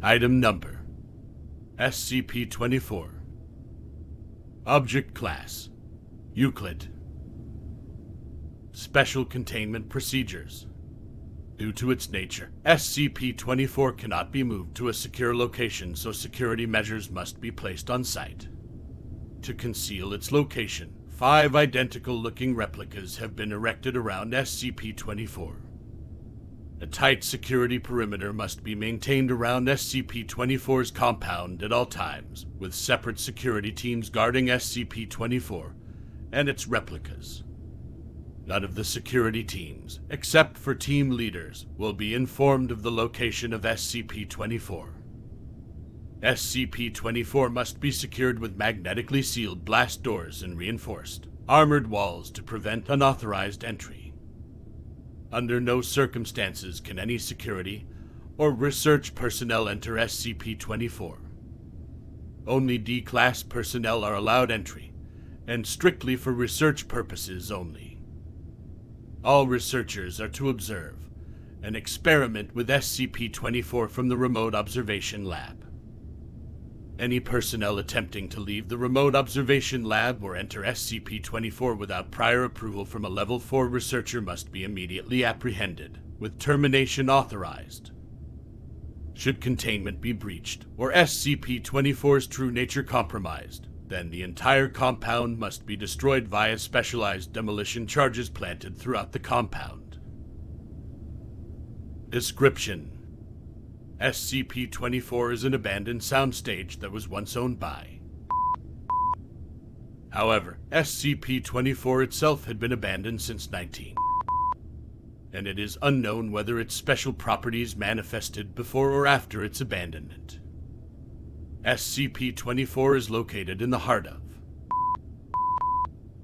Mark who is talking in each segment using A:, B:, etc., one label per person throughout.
A: Item Number SCP-24. Object Class Euclid. Special Containment Procedures. Due to its nature, SCP-24 cannot be moved to a secure location, so security measures must be placed on site. To conceal its location, 5 identical-looking replicas have been erected around SCP-24. A tight security perimeter must be maintained around SCP-24's compound at all times, with separate security teams guarding SCP-24 and its replicas. None of the security teams, except for team leaders, will be informed of the location of SCP-24. SCP-24 must be secured with magnetically sealed blast doors and reinforced, armored walls to prevent unauthorized entry. Under no circumstances can any security or research personnel enter SCP-24. Only D-Class personnel are allowed entry, and strictly for research purposes only. All researchers are to observe and experiment with SCP-24 from the remote observation lab. Any personnel attempting to leave the remote observation lab or enter SCP-24 without prior approval from a Level 4 researcher must be immediately apprehended, with termination authorized. Should containment be breached, or SCP-24's true nature compromised, then the entire compound must be destroyed via specialized demolition charges planted throughout the compound. Description: SCP-24 is an abandoned soundstage that was once owned by. However, SCP-24 itself had been abandoned since 19, and it is unknown whether its special properties manifested before or after its abandonment. SCP-24 is located in the heart of,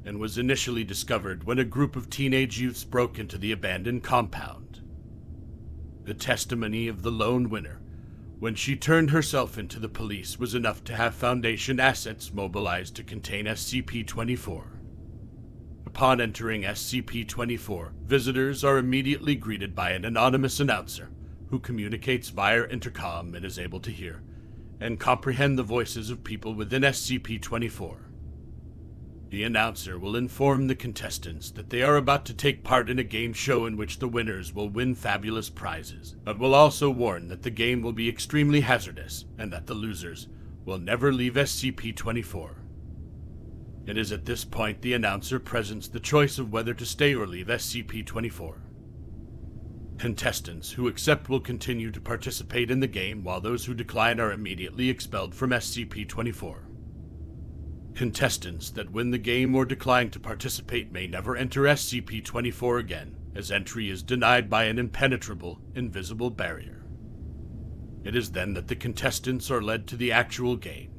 A: and was initially discovered when a group of teenage youths broke into the abandoned compound. The testimony of the lone winner, when she turned herself into the police, was enough to have Foundation assets mobilized to contain SCP-24. Upon entering SCP-24, visitors are immediately greeted by an anonymous announcer who communicates via intercom and is able to hear and comprehend the voices of people within SCP-24. The announcer will inform the contestants that they are about to take part in a game show in which the winners will win fabulous prizes, but will also warn that the game will be extremely hazardous and that the losers will never leave SCP-24. It is at this point the announcer presents the choice of whether to stay or leave SCP-24. Contestants who accept will continue to participate in the game, while those who decline are immediately expelled from SCP-24. Contestants that win the game or decline to participate may never enter SCP-24 again, as entry is denied by an impenetrable, invisible barrier. It is then that the contestants are led to the actual game.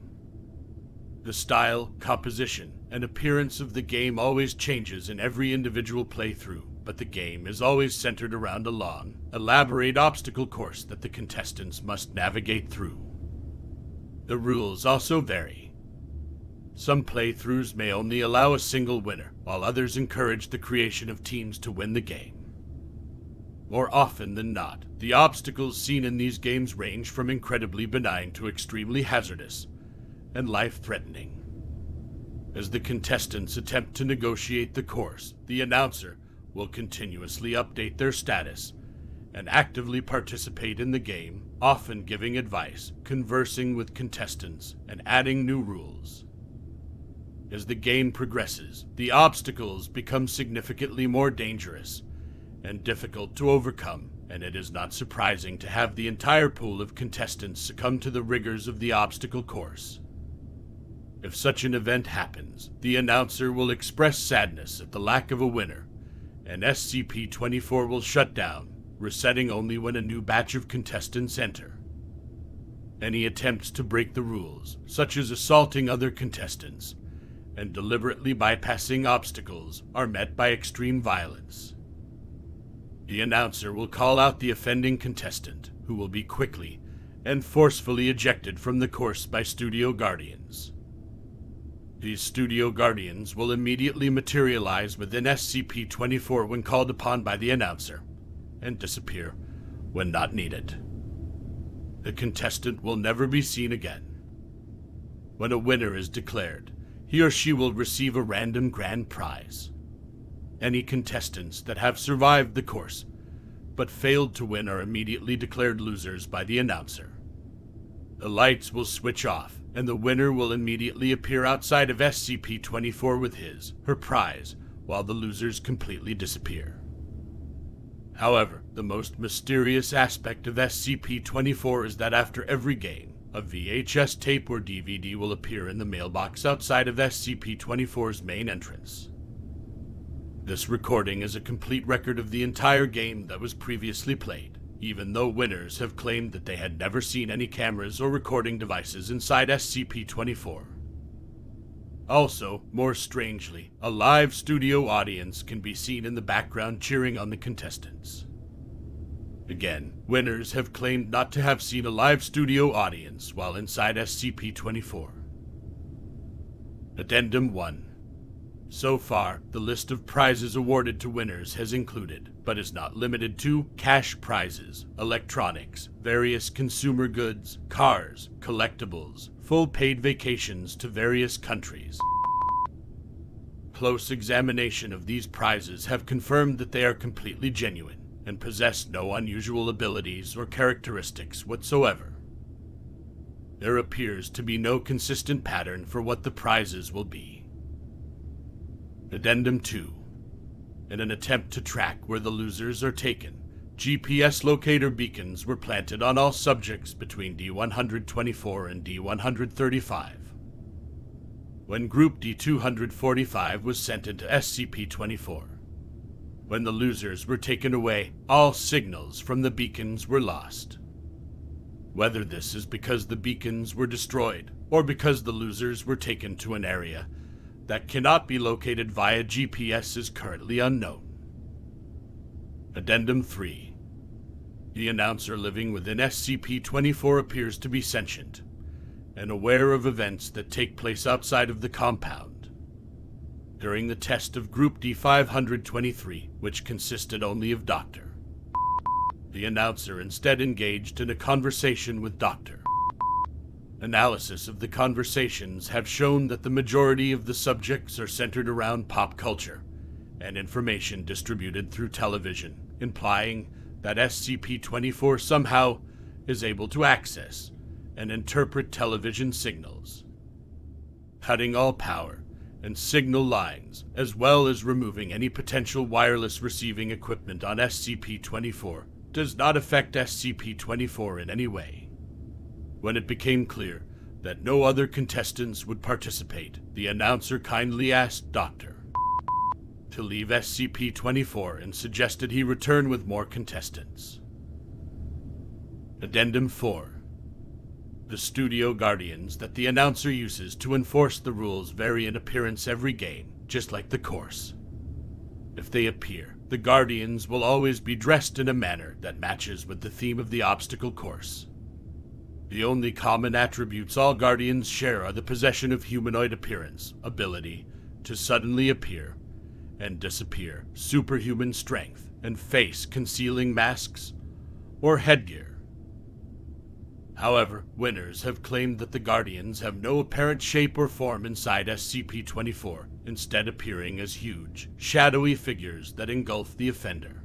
A: The style, composition, and appearance of the game always changes in every individual playthrough, but the game is always centered around a long, elaborate obstacle course that the contestants must navigate through. The rules also vary. Some playthroughs may only allow a single winner, while others encourage the creation of teams to win the game. More often than not, the obstacles seen in these games range from incredibly benign to extremely hazardous and life-threatening. As the contestants attempt to negotiate the course, the announcer will continuously update their status and actively participate in the game, often giving advice, conversing with contestants, and adding new rules. As the game progresses, the obstacles become significantly more dangerous and difficult to overcome, and it is not surprising to have the entire pool of contestants succumb to the rigors of the obstacle course. If such an event happens, the announcer will express sadness at the lack of a winner, and SCP-24 will shut down, resetting only when a new batch of contestants enter. Any attempts to break the rules, such as assaulting other contestants and deliberately bypassing obstacles, are met by extreme violence. The announcer will call out the offending contestant, who will be quickly and forcefully ejected from the course by studio guardians. These studio guardians will immediately materialize within SCP-24 when called upon by the announcer, and disappear when not needed. The contestant will never be seen again. When a winner is declared, he or she will receive a random grand prize. Any contestants that have survived the course but failed to win are immediately declared losers by the announcer. The lights will switch off, and the winner will immediately appear outside of SCP-24 with her prize, while the losers completely disappear. However, the most mysterious aspect of SCP-24 is that after every game, a VHS tape or DVD will appear in the mailbox outside of SCP-24's main entrance. This recording is a complete record of the entire game that was previously played, even though winners have claimed that they had never seen any cameras or recording devices inside SCP-24. Also, more strangely, a live studio audience can be seen in the background cheering on the contestants. Again, winners have claimed not to have seen a live studio audience while inside SCP-24. Addendum 1. So far, the list of prizes awarded to winners has included, but is not limited to, cash prizes, electronics, various consumer goods, cars, collectibles, full paid vacations to various countries. Close examination of these prizes have confirmed that they are completely genuine and possess no unusual abilities or characteristics whatsoever. There appears to be no consistent pattern for what the prizes will be. Addendum 2. In an attempt to track where the losers are taken, GPS locator beacons were planted on all subjects between D-124 and D-135. When Group D-245 was sent into SCP-24. When the losers were taken away, all signals from the beacons were lost. Whether this is because the beacons were destroyed, or because the losers were taken to an area that cannot be located via GPS is currently unknown. Addendum 3. The announcer living within SCP-24 appears to be sentient and aware of events that take place outside of the compound. During the test of Group D-523, which consisted only of Dr. The announcer instead engaged in a conversation with Dr. Analysis of the conversations have shown that the majority of the subjects are centered around pop culture and information distributed through television, implying that SCP-24 somehow is able to access and interpret television signals. Cutting all power and signal lines, as well as removing any potential wireless receiving equipment on SCP-24, does not affect SCP-24 in any way. When it became clear that no other contestants would participate, the announcer kindly asked Dr. to leave SCP-24 and suggested he return with more contestants. Addendum 4. The studio guardians that the announcer uses to enforce the rules vary in appearance every game, just like the course. If they appear, the guardians will always be dressed in a manner that matches with the theme of the obstacle course. The only common attributes all guardians share are the possession of humanoid appearance, ability to suddenly appear and disappear, superhuman strength, and face-concealing masks or headgear. However, winners have claimed that the guardians have no apparent shape or form inside SCP-24, instead appearing as huge, shadowy figures that engulf the offender.